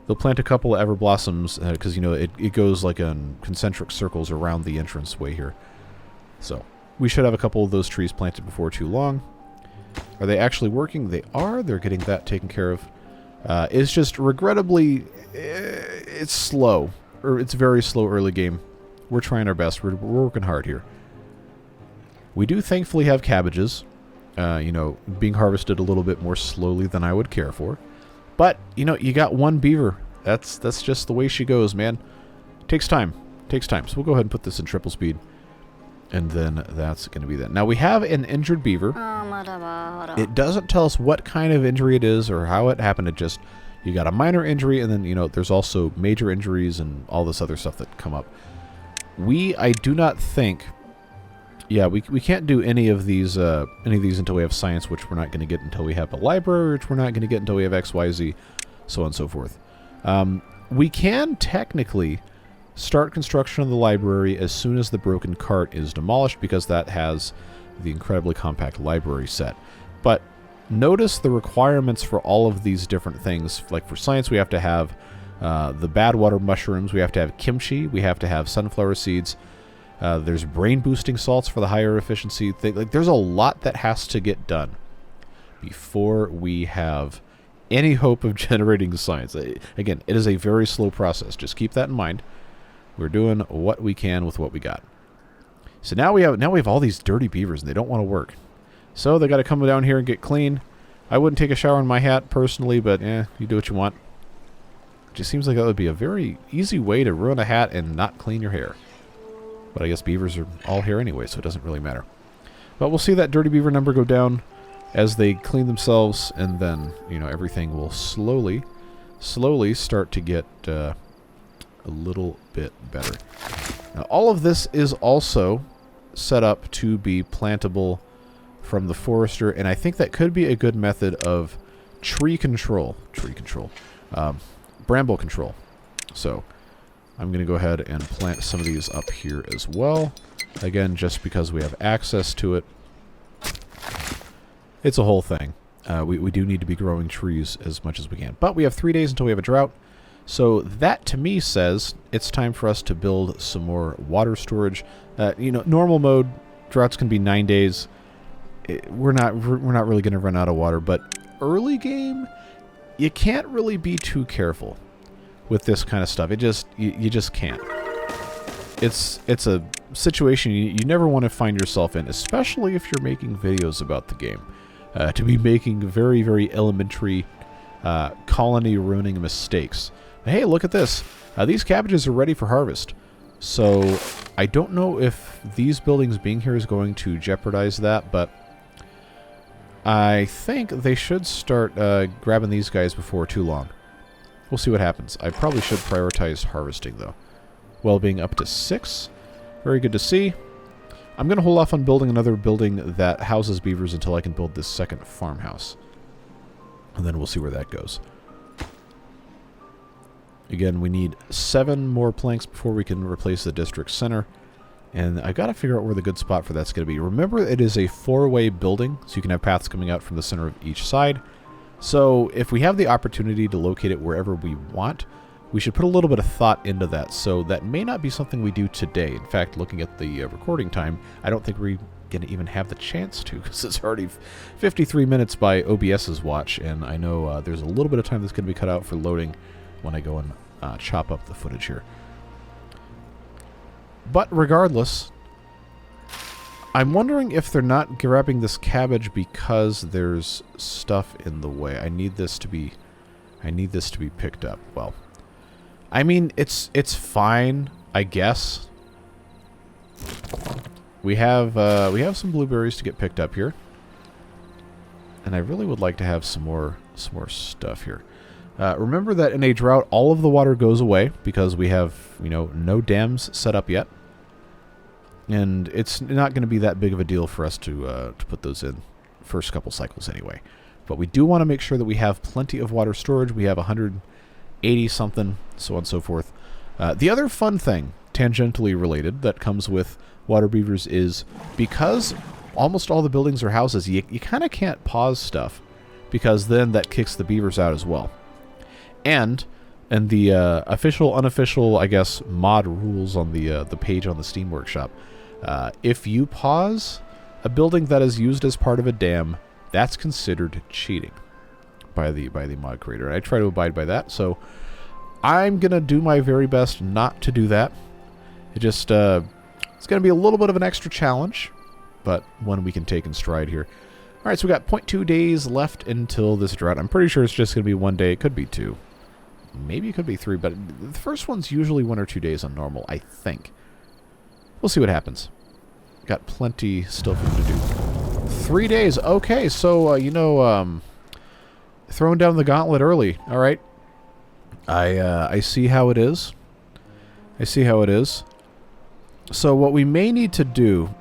S1: They'll plant a couple of everblossoms, because, you know, it goes like in concentric circles around the entrance way here. So, we should have a couple of those trees planted before too long. Are they actually working? They are. They're getting that taken care of. It's just, regrettably, it's slow. Or it's very slow early game. We're trying our best. We're working hard here. We do thankfully have cabbages, you know, being harvested a little bit more slowly than I would care for. But, you know, you got 1 beaver. That's just the way she goes, man. Takes time. Takes time. So we'll go ahead and put this in triple speed. And then that's going to be that. Now, we have an injured beaver. It doesn't tell us what kind of injury it is or how it happened. It just, you got a minor injury, and then, you know, there's also major injuries and all this other stuff that come up. I do not think... Yeah, we can't do any of these until we have science, which we're not going to get until we have a library, which we're not going to get until we have XYZ, so on and so forth. We can technically start construction of the library as soon as the broken cart is demolished, because that has the incredibly compact library set. But notice the requirements for all of these different things. Like for science, we have to have the bad water mushrooms, we have to have kimchi, we have to have sunflower seeds. There's brain-boosting salts for the higher efficiency. There's a lot that has to get done before we have any hope of generating science. Again, it is a very slow process. Just keep that in mind. We're doing what we can with what we got. So now we have all these dirty beavers, and they don't want to work. So they got to come down here and get clean. I wouldn't take a shower in my hat personally, but you do what you want. It just seems like that would be a very easy way to ruin a hat and not clean your hair. But I guess beavers are all hair anyway, so it doesn't really matter. But we'll see that dirty beaver number go down as they clean themselves, and then, you know, everything will slowly start to get a little bit better. Now, all of this is also set up to be plantable from the forester, and I think that could be a good method of bramble control. So I'm going to go ahead and plant some of these up here as well. Again, just because we have access to it. It's a whole thing. We do need to be growing trees as much as we can. But we have 3 days until we have a drought. So that, to me, says it's time for us to build some more water storage. You know, normal mode, droughts can be 9 days. We're not really going to run out of water. But early game, you can't really be too careful with this kind of stuff. You just can't. It's a situation you never want to find yourself in, especially if you're making videos about the game. To be making very, very elementary colony ruining mistakes. Hey, look at this. These cabbages are ready for harvest. So I don't know if these buildings being here is going to jeopardize that, but I think they should start grabbing these guys before too long. We'll see what happens. I probably should prioritize harvesting, though. Well-being up to 6. Very good to see. I'm going to hold off on building another building that houses beavers until I can build this second farmhouse. And then we'll see where that goes. Again, we need 7 more planks before we can replace the district center. And I got to figure out where the good spot for that's going to be. Remember, it is a 4-way building, so you can have paths coming out from the center of each side. So if we have the opportunity to locate it wherever we want, we should put a little bit of thought into that. So that may not be something we do today. In fact, looking at the recording time, I don't think we're going to even have the chance to, because it's already 53 minutes by OBS's watch, and I know there's a little bit of time that's going to be cut out for loading when I go and chop up the footage here. But regardless, I'm wondering if they're not grabbing this cabbage because there's stuff in the way. I need this to be picked up. Well, I mean, it's fine, I guess. We have some blueberries to get picked up here, and I really would like to have some more stuff here. Remember that in a drought, all of the water goes away because we have, you know, no dams set up yet, and it's not going to be that big of a deal for us to put those in first couple cycles anyway. But we do want to make sure that we have plenty of water storage. We have 180 something, so on and so forth. The other fun thing, tangentially related, that comes with water beavers is because almost all the buildings are houses, you kind of can't pause stuff because then that kicks the beavers out as well. And the official, unofficial, I guess, mod rules on the page on the Steam Workshop, if you pause a building that is used as part of a dam, that's considered cheating by the mod creator. And I try to abide by that, so I'm gonna do my very best not to do that. It just it's gonna be a little bit of an extra challenge, but one we can take in stride here. All right, so we got 0.2 days left until this drought. I'm pretty sure it's just gonna be 1 day. It could be 2. Maybe it could be 3, but the first one's usually 1 or 2 days on normal, I think. We'll see what happens. Got plenty still for them to do. 3 days. Okay, so, you know, throwing down the gauntlet early. All right. I see how it is. I see how it is. So what we may need to do...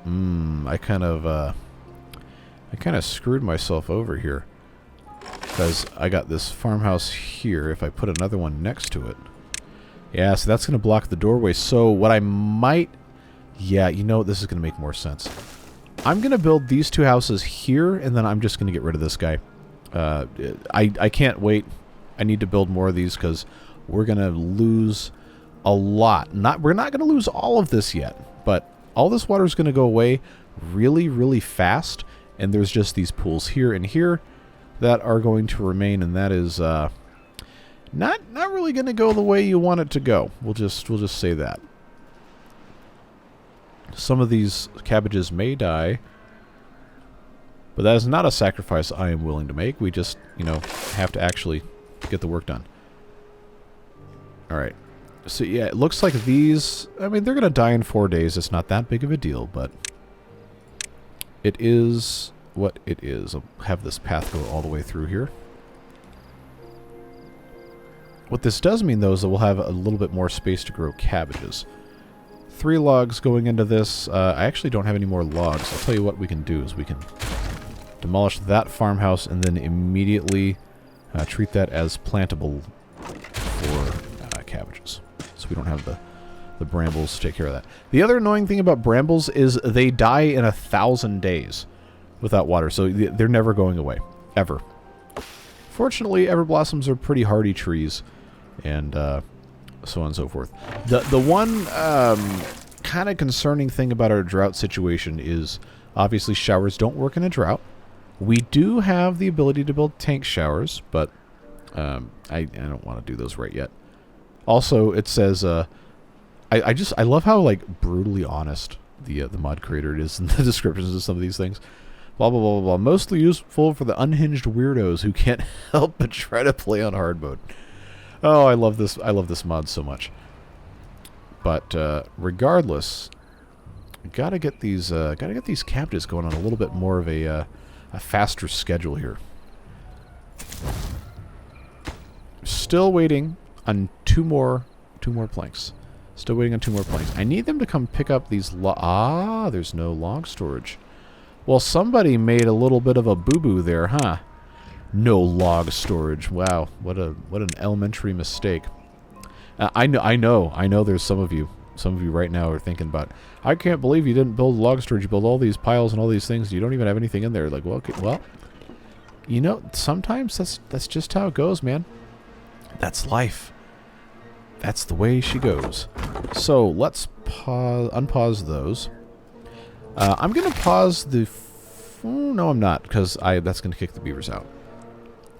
S1: I kind of screwed myself over here. Because I got this farmhouse here. If I put another one next to it. Yeah, so that's going to block the doorway. So what I might... Yeah, you know what? This is going to make more sense. I'm going to build these 2 houses here, and then I'm just going to get rid of this guy. I can't wait. I need to build more of these because we're going to lose a lot. We're not going to lose all of this yet, but all this water is going to go away really, really fast, and there's just these pools here and here that are going to remain, and that is not really going to go the way you want it to go. We'll just say that. Some of these cabbages may die, but that is not a sacrifice I am willing to make. We just, you know, have to actually get the work done. Alright. So, yeah, it looks like these... I mean, they're going to die in 4 days. It's not that big of a deal, but... it is what it is. I'll have this path go all the way through here. What this does mean, though, is that we'll have a little bit more space to grow cabbages. 3 logs going into this. I actually don't have any more logs. I'll tell you what we can do is we can demolish that farmhouse and then immediately treat that as plantable for cabbages. So we don't have the brambles to take care of that. The other annoying thing about brambles is they die in 1,000 days without water, so they're never going away. Ever. Fortunately, everblossoms are pretty hardy trees, and so on and so forth. The one kind of concerning thing about our drought situation is obviously showers don't work in a drought. We do have the ability to build tank showers, but I don't want to do those right yet. Also, it says I love how like brutally honest the mod creator is in the descriptions of some of these things. Blah blah blah blah blah. Mostly useful for the unhinged weirdos who can't help but try to play on hard mode. Oh, I love this. I love this mod so much. But regardless, gotta get these cabbages going on a little bit more of a faster schedule here. Still waiting on two more planks. Still waiting on 2 more planks. I need them to come pick up these there's no log storage. Well, somebody made a little bit of a boo-boo there, huh? No log storage. Wow, what an elementary mistake. I know there's some of you right now are thinking about, I can't believe you didn't build log storage. You build all these piles and all these things. You don't even have anything in there. Like, well, okay, well, you know, sometimes that's just how it goes, man. That's life. That's the way she goes. So let's unpause those. I'm going to pause the... no, I'm not, because that's going to kick the beavers out.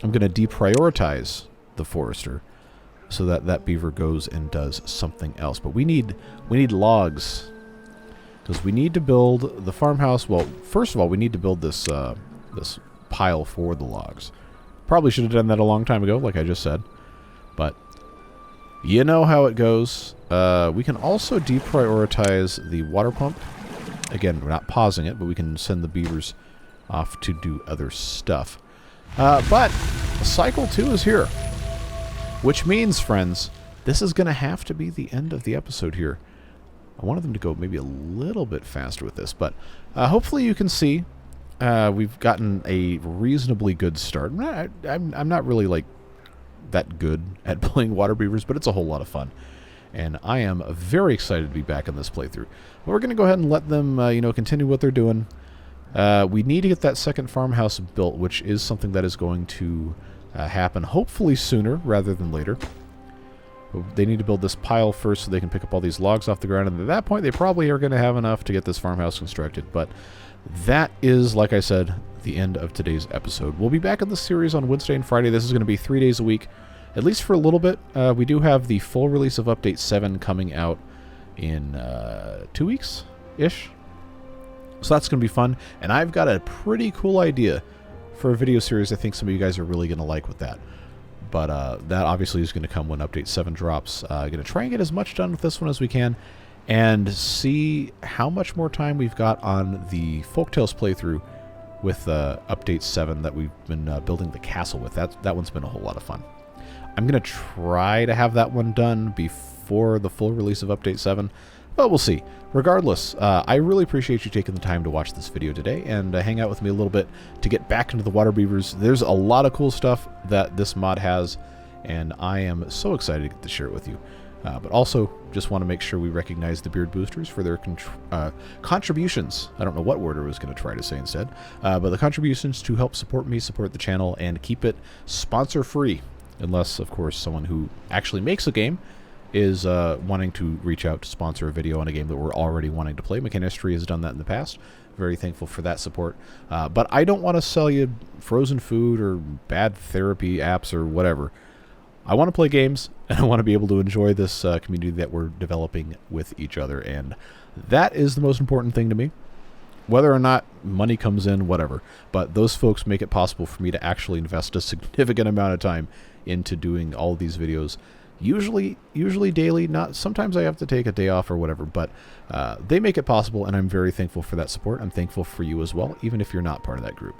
S1: I'm going to deprioritize the forester so that beaver goes and does something else. But we need logs, because we need to build the farmhouse. Well, first of all, we need to build this this pile for the logs. Probably should have done that a long time ago, like I just said. But you know how it goes. We can also deprioritize the water pump. Again, we're not pausing it, but we can send the beavers off to do other stuff. But cycle 2 is here. Which means, friends, this is going to have to be the end of the episode here. I wanted them to go maybe a little bit faster with this, but hopefully you can see we've gotten a reasonably good start. I'm not really like that good at playing Waterbeavers, but it's a whole lot of fun. And I am very excited to be back in this playthrough. We're going to go ahead and let them, continue what they're doing. We need to get that second farmhouse built, which is something that is going to happen hopefully sooner rather than later. They need to build this pile first so they can pick up all these logs off the ground, and at that point they probably are going to have enough to get this farmhouse constructed. But that is, like I said, the end of today's episode. We'll be back in the series on Wednesday and Friday. This is going to be 3 days a week, at least for a little bit. We do have the full release of Update 7 coming out in 2 weeks-ish. So that's going to be fun. And I've got a pretty cool idea for a video series I think some of you guys are really going to like with that. But that obviously is going to come when Update 7 drops. Going to try and get as much done with this one as we can and see how much more time we've got on the Folktales playthrough with Update 7 that we've been building the castle with. That one's been a whole lot of fun. I'm going to try to have that one done before the full release of Update 7, but we'll see. Regardless, I really appreciate you taking the time to watch this video today and hang out with me a little bit to get back into the Waterbeavers. There's a lot of cool stuff that this mod has, and I am so excited to get to share it with you. But also, just want to make sure we recognize the Beard Boosters for their contributions. I don't know what word I was going to try to say instead. But the contributions to help support me, support the channel, and keep it sponsor-free. Unless, of course, someone who actually makes a game is wanting to reach out to sponsor a video on a game that we're already wanting to play. Mechanistery has done that in the past. Very thankful for that support. But I don't want to sell you frozen food or bad therapy apps or whatever. I want to play games, and I want to be able to enjoy this community that we're developing with each other. And That is the most important thing to me. Whether or not money comes in, whatever. But those folks make it possible for me to actually invest a significant amount of time into doing all of these videos. Usually daily. Not sometimes I have to take a day off or whatever, but they make it possible, and I'm very thankful for that support. I'm thankful for you as well, even if you're not part of that group.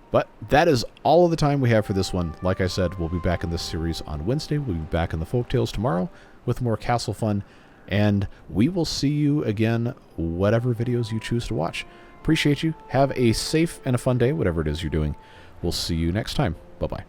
S1: But that is all of the time we have for this one. Like I said, we'll be back in this series on Wednesday. We'll be back in the Folktales tomorrow with more castle fun. And we will see you again, whatever videos you choose to watch. Appreciate you. Have a safe and a fun day, whatever it is you're doing. We'll see you next time. Bye-bye.